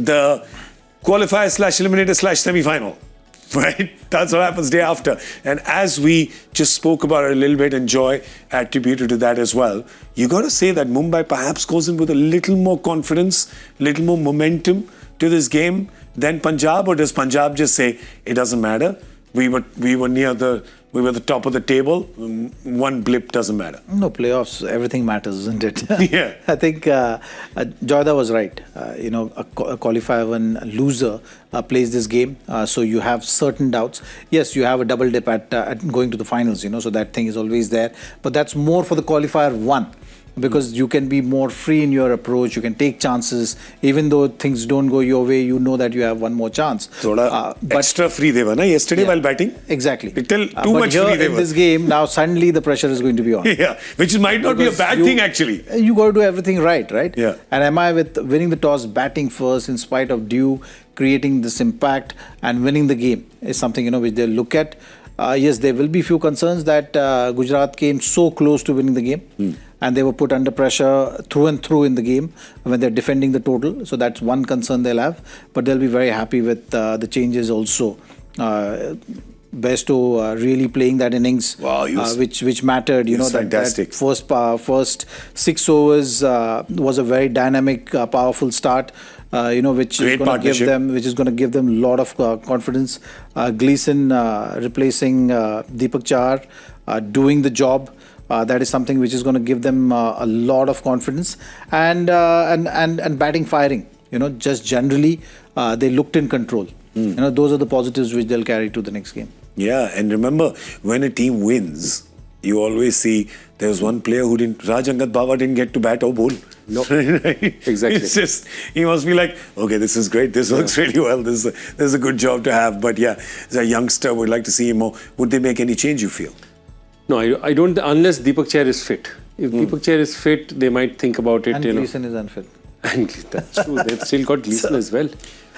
the qualifier/eliminator/semi-final. Right? That's what happens day after. And as we just spoke about it a little bit, and Joy attributed to that as well, you got to say that Mumbai perhaps goes in with a little more confidence, little more momentum to this game than Punjab, or does Punjab just say, it doesn't matter? We were the top of the table. One blip doesn't matter. No, playoffs, everything matters, isn't it? Yeah. I think Joyda was right. A qualifier one loser plays this game, so you have certain doubts. Yes, you have a double dip at going to the finals, so that thing is always there. But that's more for the qualifier one, because you can be more free in your approach. You can take chances. Even though things don't go your way, you know that you have one more chance. But extra free they were yesterday while batting. Exactly. Too much here free they in were. This game, now suddenly the pressure is going to be on. Yeah, which might not be a bad thing actually. You got to do everything right? Yeah. And am I with winning the toss, batting first in spite of due, creating this impact and winning the game is something, which they'll look at. Yes, there will be few concerns that Gujarat came so close to winning the game. And they were put under pressure through and through in the game when they're defending the total. So that's one concern they'll have. But they'll be very happy with the changes also. Besto really playing that innings, which mattered. Fantastic. That first 6 overs was a very dynamic, powerful start. Which is going to give them a lot of confidence. Gleason replacing Deepak Chahar, doing the job. That is something which is going to give them a lot of confidence, and batting, firing. Just generally they looked in control. Those are the positives which they'll carry to the next game. Yeah, and remember, when a team wins, you always see there's one player who didn't. Raj Angat Baba didn't get to bat or bowl. No, exactly. It's just, he must be like, okay, this is great. This works really well. This is a good job to have. But yeah, as a youngster, we'd like to see him more. Would they make any change, you feel? No, I don't, unless Deepak Chahar is fit. If Deepak Chahar is fit, they might think about it. And Gleason is unfit. And that's true. They've still got Gleason as well.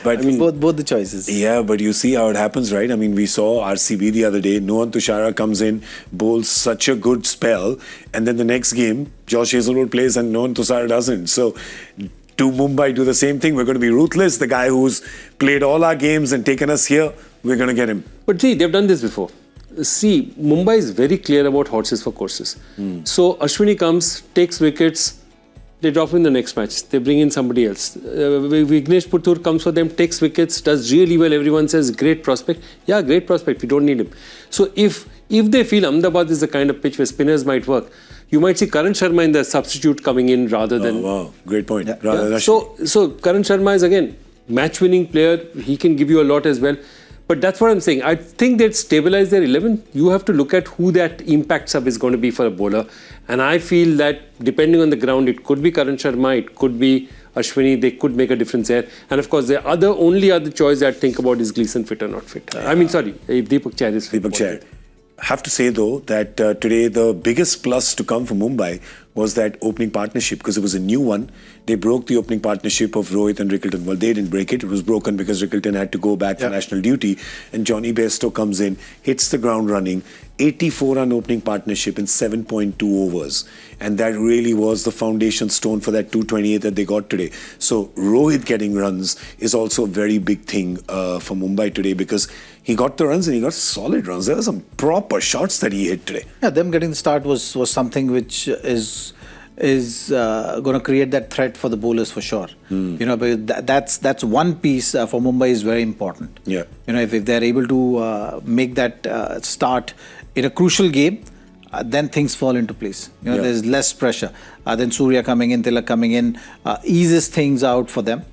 But both the choices. Yeah, but you see how it happens, right? I mean, we saw RCB the other day. Nohan Tushara comes in, bowls such a good spell, and then the next game, Josh Hazelwood plays and Nohan Tushara doesn't. So, do Mumbai do the same thing? We're going to be ruthless. The guy who's played all our games and taken us here, we're going to get him. But see, they've done this before. See, Mumbai is very clear about horses for courses. So, Ashwini comes, takes wickets. They drop in the next match. They bring in somebody else. Vignesh Puttur comes for them, takes wickets, does really well. Everyone says, great prospect. Yeah, great prospect. We don't need him. So if they feel Ahmedabad is the kind of pitch where spinners might work, you might see Karan Sharma in the substitute coming in rather than... Oh, wow. Great point. Yeah. So Karan Sharma is, again, match-winning player. He can give you a lot as well. But that's what I'm saying. I think they'd stabilize their 11. You have to look at who that impact sub is going to be for a bowler. And I feel that depending on the ground, it could be Karan Sharma, it could be Ashwini. They could make a difference there. And of course, the only other choice I'd think about is Gleason fit or not fit. I mean, sorry, if Deepak Chahar is fit. Deepak Chahar. Have to say though that today the biggest plus to come for Mumbai was that opening partnership, because it was a new one. They broke the opening partnership of Rohit and Rickleton. Well, they didn't break it. It was broken because Rickleton had to go back for national duty. And Johnny Bairstow comes in, hits the ground running, 84-run opening partnership in 7.2 overs. And that really was the foundation stone for that 228 that they got today. So Rohit getting runs is also a very big thing for Mumbai today, because he got the runs and he got solid runs. There were some proper shots that he hit today. Yeah, them getting the start was something which is going to create that threat for the bowlers for sure. But that's one piece for Mumbai is very important. Yeah. If they're able to make that start in a crucial game, then things fall into place. There's less pressure. Then Surya coming in, Tilak coming in, eases things out for them.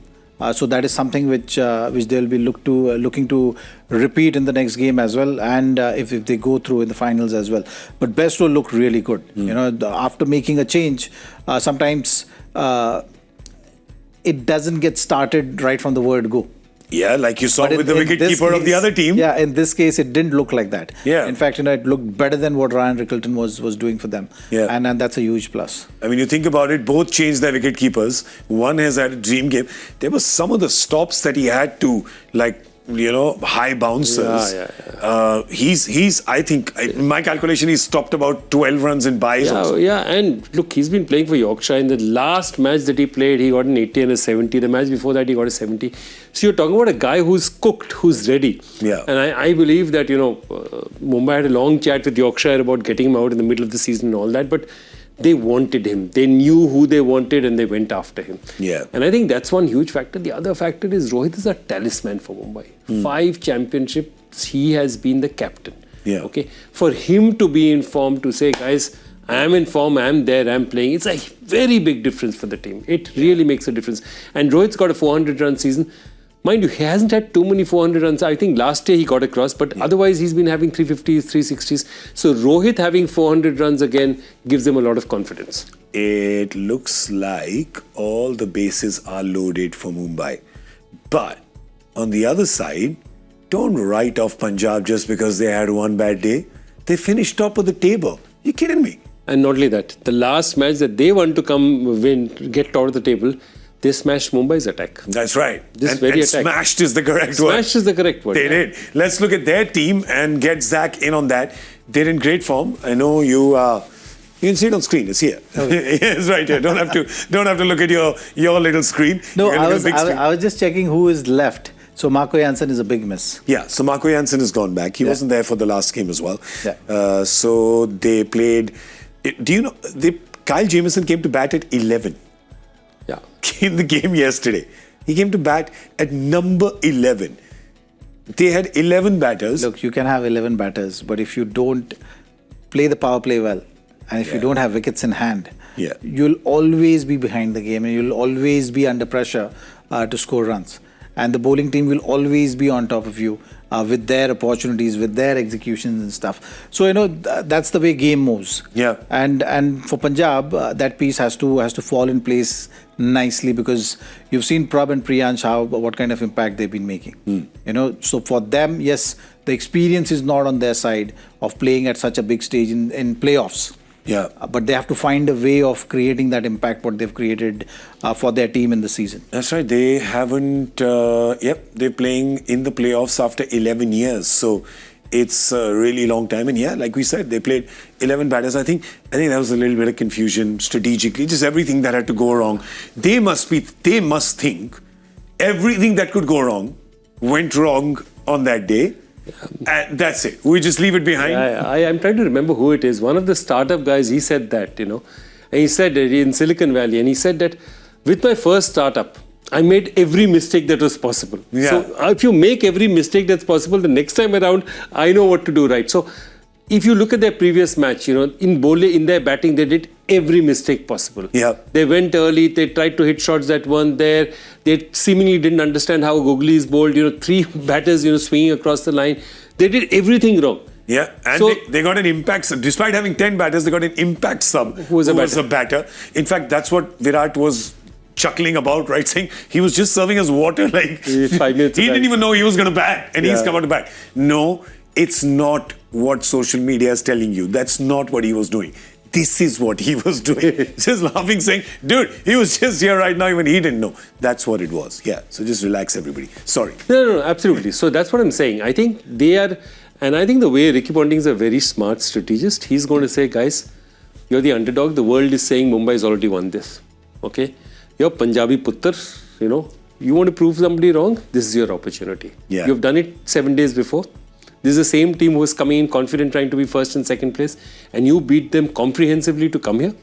So that is something which they'll be looking to repeat in the next game as well, and if they go through in the finals as well. But Bairstow looked really good. After making a change, sometimes it doesn't get started right from the word go. Yeah, like you saw with the wicketkeeper of the other team. Yeah, in this case, it didn't look like that. Yeah. In fact, it looked better than what Ryan Rickleton was doing for them. Yeah. And that's a huge plus. I mean, you think about it, both changed their wicketkeepers. One has had a dream game. There were some of the stops that he had to, like, high bouncers. He's. I think in my calculation, he's topped about 12 runs in buys. And look, he's been playing for Yorkshire. In the last match that he played, he got an 80 and a 70. The match before that, he got a 70. So you're talking about a guy who's cooked, who's ready. Yeah. And I believe that Mumbai had a long chat with Yorkshire about getting him out in the middle of the season and all that, but they wanted him. They knew who they wanted and they went after him. Yeah. And I think that's one huge factor. The other factor is Rohit is a talisman for Mumbai. 5 championships, he has been the captain. Yeah. Okay. For him to be in form, to say, guys, I am in form, I am there, I am playing, it's a very big difference for the team. It really makes a difference. And Rohit's got a 400-run season. Mind you, he hasn't had too many 400 runs. I think last year he got across, but otherwise he's been having 350s, 360s. So Rohit having 400 runs again gives them a lot of confidence. It looks like all the bases are loaded for Mumbai. But on the other side, don't write off Punjab just because they had one bad day. They finished top of the table. You kidding me? And not only that, the last match that they want to come win, get top of the table, they smashed Mumbai's attack. That's right. Attack. Smashed is the correct word. Smashed is the correct word. They did. Let's look at their team and get Zach in on that. They're in great form. I know you can see it on screen. It's here. Okay. It's right here. Don't have to look at your little screen. No, I was just checking who is left. So Marco Jansen is a big miss. Yeah, so Marco Jansen has gone back. He wasn't there for the last game as well. Yeah. So they played. Do you know Kyle Jamieson came to bat at 11. Yeah. In the game yesterday. He came to bat at number 11. They had 11 batters. Look, you can have 11 batters, but if you don't play the power play well, and if you don't have wickets in hand, you'll always be behind the game and you'll always be under pressure to score runs. And the bowling team will always be on top of you with their opportunities, with their executions and stuff. So, that's the way game moves. Yeah. And for Punjab, that piece has to fall in place nicely because you've seen Prab and Priyansh what kind of impact they've been making. So for them, yes, the experience is not on their side of playing at such a big stage in playoffs. Yeah. But they have to find a way of creating that impact what they've created for their team in the season. That's right. They haven't. They're playing in the playoffs after 11 years. So it's a really long time. And like we said, they played 11 batters. I think that was a little bit of confusion strategically. Just everything that had to go wrong. They must think everything that could go wrong went wrong on that day. And that's it. We just leave it behind. I'm trying to remember who it is. One of the startup guys, he said that, and he said in Silicon Valley, and he said that with my first startup, I made every mistake that was possible. Yeah. So if you make every mistake that's possible, the next time around, I know what to do right. So if you look at their previous match, in their batting, they did every mistake possible. Yeah. They went early, they tried to hit shots that weren't there. They seemingly didn't understand how Googly is bowled. 3 batters, swinging across the line. They did everything wrong. Yeah, and they got an impact sub. Despite having 10 batters, they got an impact sub who was a batter. In fact, that's what Virat was chuckling about, right? Saying he was just serving us water. Like 5 minutes he didn't even know he was going to bat, and he's come out to bat. No, it's not what social media is telling you. That's not what he was doing. This is what he was doing. Just laughing, saying, dude, he was just here right now, even he didn't know. That's what it was. Yeah, so just relax, everybody. Sorry. No, absolutely. So that's what I'm saying. I think they are, and I think the way Ricky Ponting is a very smart strategist, he's going to say, guys, you're the underdog. The world is saying Mumbai's already won this. Okay? You're Punjabi Puttar, you want to prove somebody wrong? This is your opportunity. Yeah. You've done it 7 days before. This is the same team who was coming in confident, trying to be first and second place, and you beat them comprehensively to come here.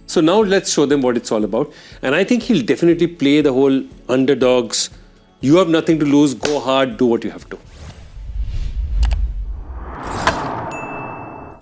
So now let's show them what it's all about. And I think he'll definitely play the whole underdogs. You have nothing to lose, go hard, do what you have to.